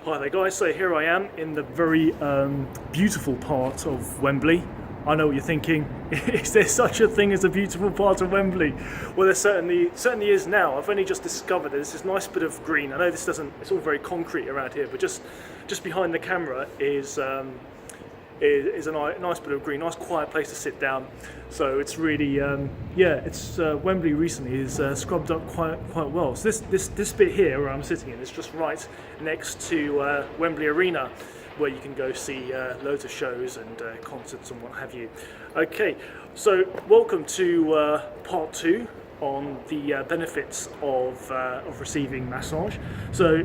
Hi there guys, so here I am in the very beautiful part of Wembley. I know what you're thinking, is there such a thing as a beautiful part of Wembley? Well, there certainly is now. I've only just discovered there's this nice bit of green. I know it's all very concrete around here, but just behind the camera is a nice bit of green, nice quiet place to sit down. So it's really, Wembley recently is scrubbed up quite well. So this bit here where I'm sitting in is just right next to Wembley Arena, where you can go see loads of shows and concerts and what have you. Okay, so welcome to part 2 on the benefits of receiving massage. So.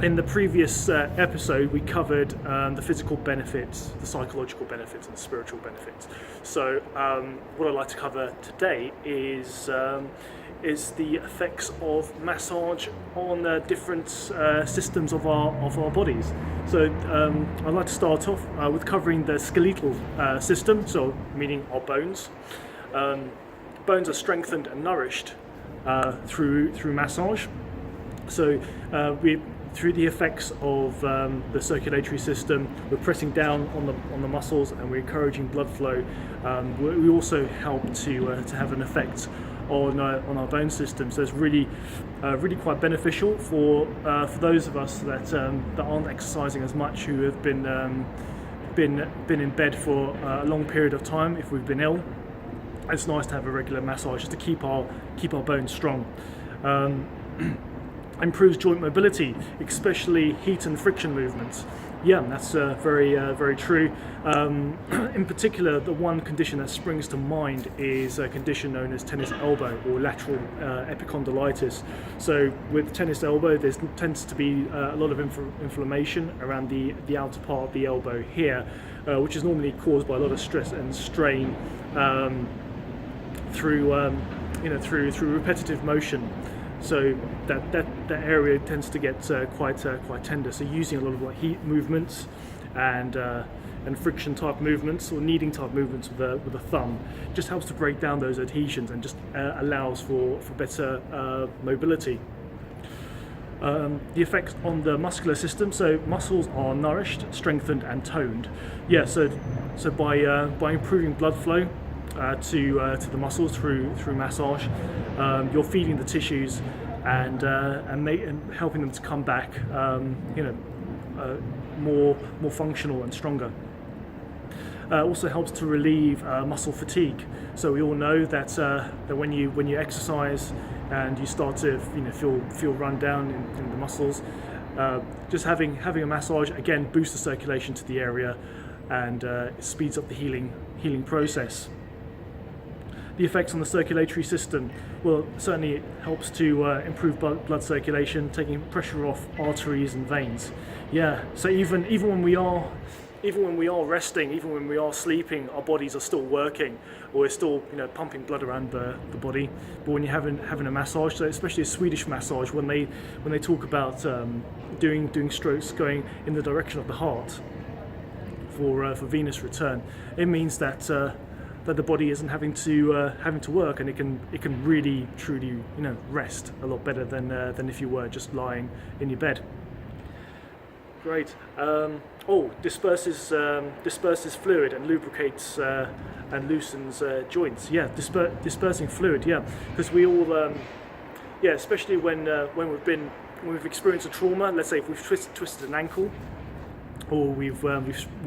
In the previous episode, we covered the physical benefits, the psychological benefits, and the spiritual benefits. So, what I'd like to cover today is the effects of massage on different systems of our bodies. So, I'd like to start off with covering the skeletal system, so meaning our bones. Bones are strengthened and nourished through massage. So, through the effects of the circulatory system, we're pressing down on the muscles and we're encouraging blood flow. We also help to have an effect on our bone system. So it's really quite beneficial for those of us that aren't exercising as much, who have been in bed for a long period of time. If we've been ill, it's nice to have a regular massage just to keep our bones strong. Improves joint mobility, especially heat and friction movements. Yeah, that's very true. In particular, the one condition that springs to mind is a condition known as tennis elbow or lateral epicondylitis. So with tennis elbow, there tends to be a lot of inflammation around the outer part of the elbow here, which is normally caused by a lot of stress and strain through repetitive motion. So that area tends to get quite tender. So using a lot of heat movements and friction type movements or kneading type movements with a thumb just helps to break down those adhesions and just allows for better mobility. The effects on the muscular system. So muscles are nourished, strengthened, and toned. Yeah. So by improving blood flow to the muscles through massage, you're feeding the tissues and helping them to come back, more functional and stronger. Also helps to relieve muscle fatigue. So we all know that when you exercise and you start to feel run down in the muscles, just having a massage again boosts the circulation to the area and it speeds up the healing process. The effects on the circulatory system, well, certainly it helps to improve blood circulation, taking pressure off arteries and veins. Yeah, so even when we are resting, even when we are sleeping, our bodies are still working, or we're still pumping blood around the body. But when you're having a massage, so especially a Swedish massage, when they talk about doing strokes going in the direction of the heart for venous return, it means that the body isn't having to work, and it can really truly rest a lot better than if you were just lying in your bed. Great. Disperses fluid and lubricates and loosens joints. Yeah, dispersing fluid. Yeah, because we all especially when we've experienced a trauma. Let's say if we've twisted an ankle, or we've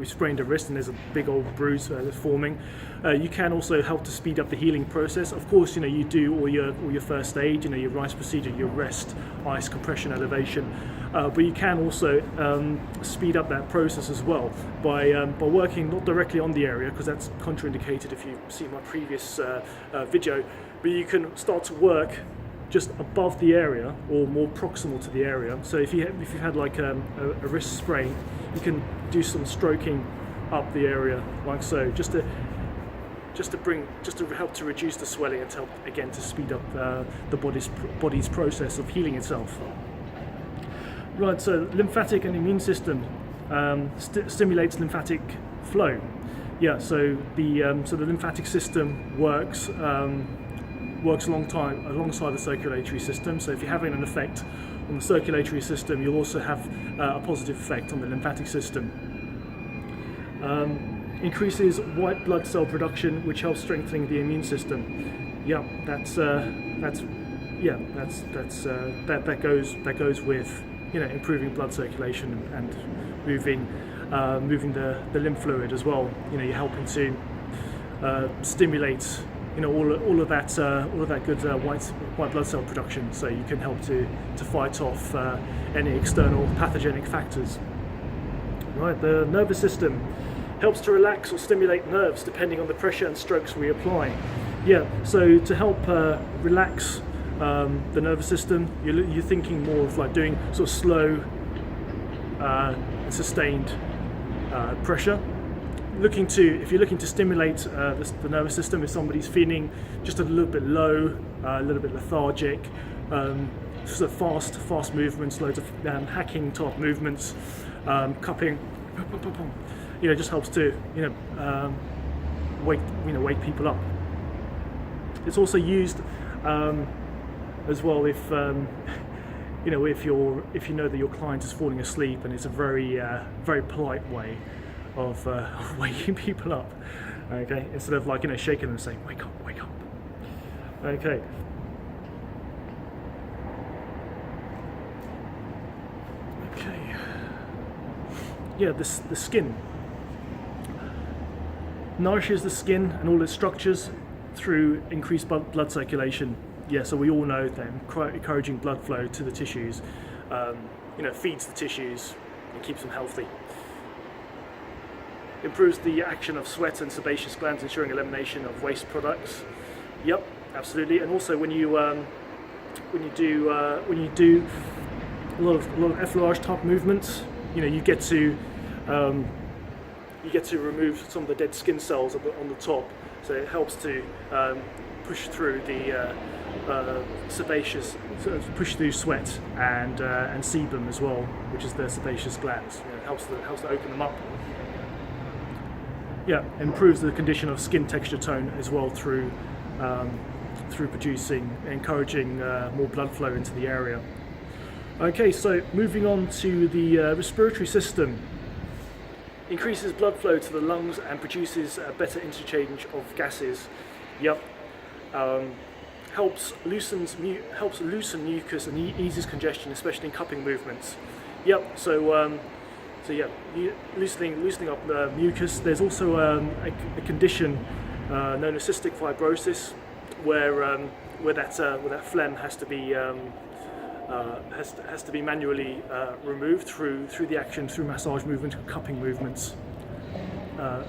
sprained a wrist and there's a big old bruise that's forming. You can also help to speed up the healing process. Of course, you do all your first aid, your RICE procedure, your rest, ice, compression, elevation. But you can also speed up that process as well by working not directly on the area, because that's contraindicated if you see my previous video. But you can start to work just above the area or more proximal to the area. So if you've had like a wrist sprain, you can do some stroking up the area like so, just to help to reduce the swelling and to help again to speed up the body's process of healing itself. Right, so lymphatic and immune system stimulates lymphatic flow. Yeah, so the lymphatic system works alongside the circulatory system. So if you're having an effect on the circulatory system, you'll also have a positive effect on the lymphatic system. Increases white blood cell production, which helps strengthening the immune system. Yeah, that goes with, you know, improving blood circulation and moving the lymph fluid as well. You know, you're helping to stimulate, you know, all of that good white blood cell production, so you can help to fight off any external pathogenic factors. Right, the nervous system helps to relax or stimulate nerves depending on the pressure and strokes we apply. Yeah, so to help relax the nervous system, you're thinking more of like doing sort of slow, sustained pressure. If you're looking to stimulate the nervous system, if somebody's feeling just a little bit low, a little bit lethargic, sort of fast movements, loads of hacking type movements, cupping, you know, just helps to, you know, wake people up. It's also used as well if you know, if you know that your client is falling asleep, and it's a very polite way of waking people up. Okay, instead of like, you know, shaking them and saying wake up, wake up. Okay. Okay. Yeah, the skin nourishes the skin and all its structures through increased blood circulation. Yeah, so we all know that encouraging blood flow to the tissues, you know, feeds the tissues and keeps them healthy. Improves the action of sweat and sebaceous glands, ensuring elimination of waste products. Yep, absolutely. And also when you do a lot of effleurage type movements, you know, you get to remove some of the dead skin cells on the top, so it helps to push through the sebaceous, push through sweat and sebum as well, which is the sebaceous glands. You know, it helps to open them up. Yeah, improves the condition of skin texture tone as well through encouraging more blood flow into the area. Okay, so moving on to the respiratory system. Increases blood flow to the lungs and produces a better interchange of gases. Yep. Helps loosen mucus and eases congestion, especially in cupping movements. Yep. So yeah, loosening up the mucus. There's also a condition known as cystic fibrosis, where that phlegm has to be manually removed through the action, through massage movement, cupping movements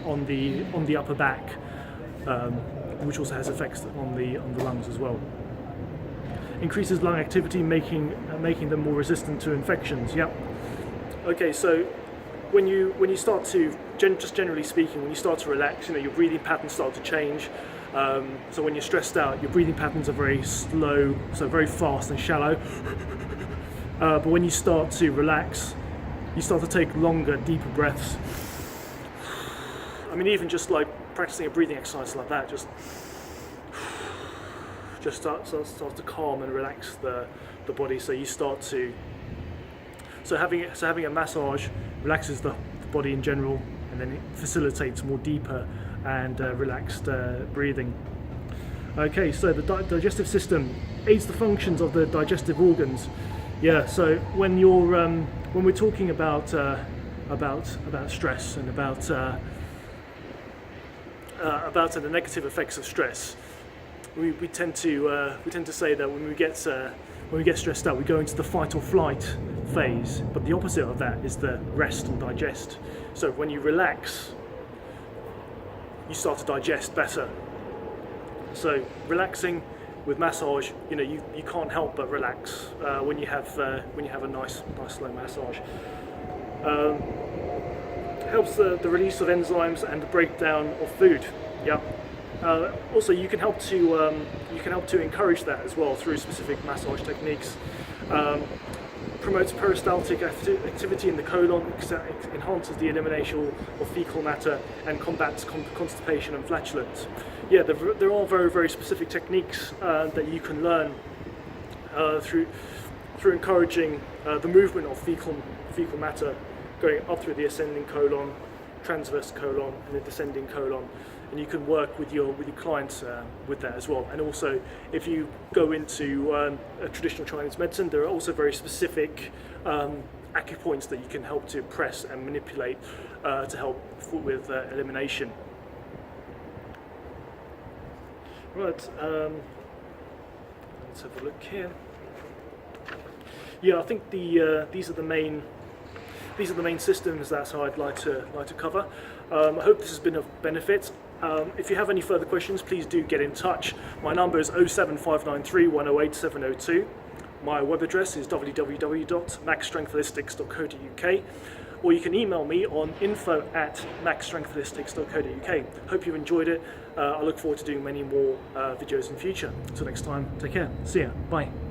on the upper back, which also has effects on the lungs as well. Increases lung activity, making them more resistant to infections. Yep. Okay, so when you start to, just generally speaking, when you start to relax, you know, your breathing patterns start to change. So when you're stressed out, your breathing patterns are very slow, so very fast and shallow. But when you start to relax, you start to take longer, deeper breaths. I mean, even just like practicing a breathing exercise like that, just starts to calm and relax the body. So you start to, having a massage relaxes the body in general, and then it facilitates more deeper and relaxed breathing. Okay, so the digestive system aids the functions of the digestive organs. Yeah, so when we're talking about stress and about the negative effects of stress, we tend to say that when we get stressed out, we go into the fight or flight phase. But the opposite of that is the rest and digest. So when you relax, you start to digest better. So relaxing with massage, you know, you can't help but relax when you have a nice slow massage. Helps the release of enzymes and the breakdown of food. Yeah. Also, you can help to encourage that as well through specific massage techniques. Promotes peristaltic activity in the colon, enhances the elimination of fecal matter, and combats constipation and flatulence. Yeah, there are very, very specific techniques that you can learn through through encouraging the movement of fecal matter going up through the ascending colon, transverse colon, and the descending colon. And you can work with your clients with that as well. And also, if you go into a traditional Chinese medicine, there are also very specific acupoints that you can help to press and manipulate to help with elimination. Right, let's have a look here. Yeah, I think these are the main systems that I'd like to cover. I hope this has been of benefit. If you have any further questions, please do get in touch. My number is 07593 108 702. My web address is www.maxstrengthholistics.co.uk, or you can email me on info@maxstrengthholistics.co.uk. Hope you've enjoyed it. I look forward to doing many more videos in future. Until next time, take care. See ya. Bye.